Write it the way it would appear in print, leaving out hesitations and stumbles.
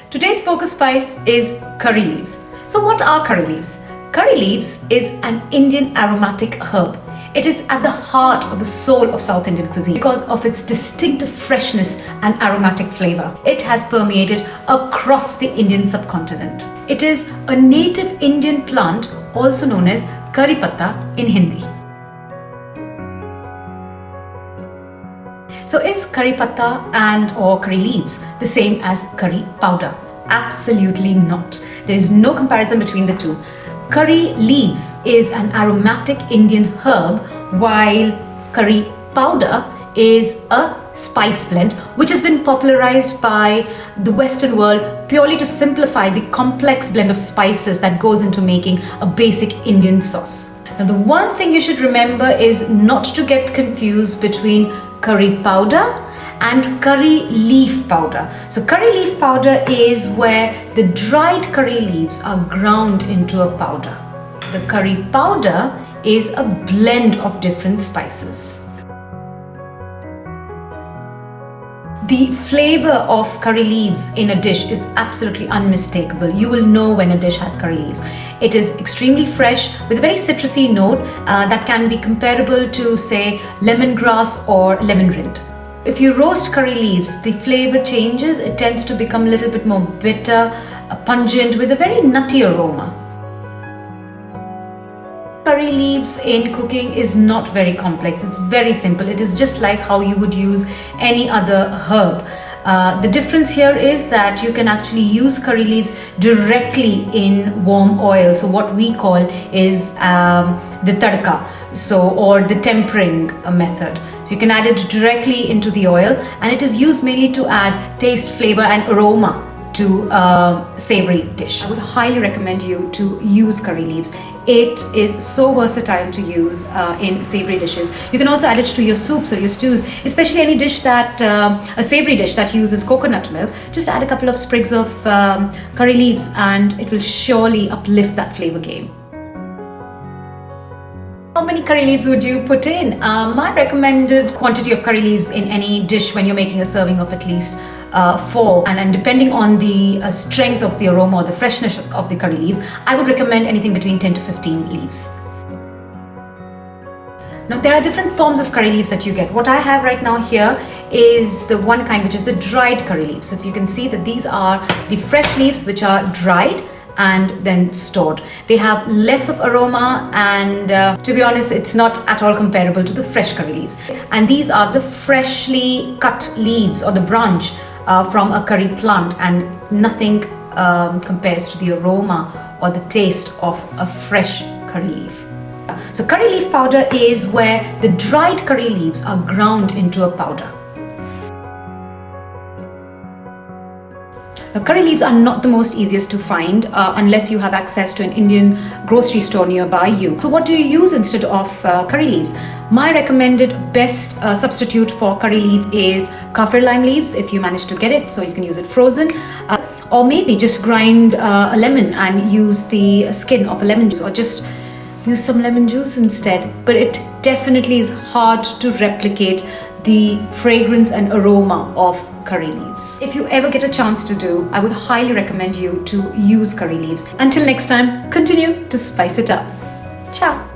Today's focus spice is curry leaves. So what are curry leaves? Curry leaves is an Indian aromatic herb. It is at the heart of the soul of South Indian cuisine because of its distinctive freshness and aromatic flavor. It has permeated across the Indian subcontinent. It is a native Indian plant also known as Kari Patta in Hindi. So is Kari Patta and or curry leaves the same as curry powder? Absolutely not. There is no comparison between the two. Curry leaves is an aromatic Indian herb, while curry powder is a spice blend which has been popularized by the Western world purely to simplify the complex blend of spices that goes into making a basic Indian sauce. Now, the one thing you should remember is not to get confused between curry powder and curry leaf powder. So curry leaf powder is where the dried curry leaves are ground into a powder. The curry powder is a blend of different spices. The flavor of curry leaves in a dish is absolutely unmistakable. You will know when a dish has curry leaves. It is extremely fresh with a very citrusy note that can be comparable to, say, lemongrass or lemon rind. If you roast curry leaves, the flavor changes. It tends to become a little bit more bitter, pungent with a very nutty aroma. Curry leaves in cooking is not very complex. It's very simple. It is just like how you would use any other herb. The difference here is that you can actually use curry leaves directly in warm oil. So what we call is the tadka, or the tempering method. So you can add it directly into the oil, and it is used mainly to add taste, flavor and aroma to a savory dish. I would highly recommend you to use curry leaves. It is so versatile to use in savory dishes. You can also add it to your soups or your stews, especially any dish that, a savory dish that uses coconut milk. Just add a couple of sprigs of curry leaves and it will surely uplift that flavor game. How many curry leaves would you put in? My recommended quantity of curry leaves in any dish when you're making a serving of at least 4, and depending on the strength of the aroma or the freshness of the curry leaves, I would recommend anything between 10 to 15 leaves. Now there are different forms of curry leaves that you get. What I have right now here is the one kind which is the dried curry leaves. So if you can see that these are the fresh leaves which are dried and then stored. They have less of aroma and to be honest, it's not at all comparable to the fresh curry leaves. And these are the freshly cut leaves or the branch from a curry plant, and nothing compares to the aroma or the taste of a fresh curry leaf. So curry leaf powder is where the dried curry leaves are ground into a powder. Now, curry leaves are not the most easiest to find unless you have access to an Indian grocery store nearby you. So what do you use instead of curry leaves? My recommended best substitute for curry leaf is kaffir lime leaves if you manage to get it, so you can use it frozen. Or maybe just grind a lemon and use the skin of a lemon juice, or just use some lemon juice instead. But it definitely is hard to replicate the fragrance and aroma of curry leaves. If you ever get a chance to do, I would highly recommend you to use curry leaves. Until next time, continue to spice it up. Ciao.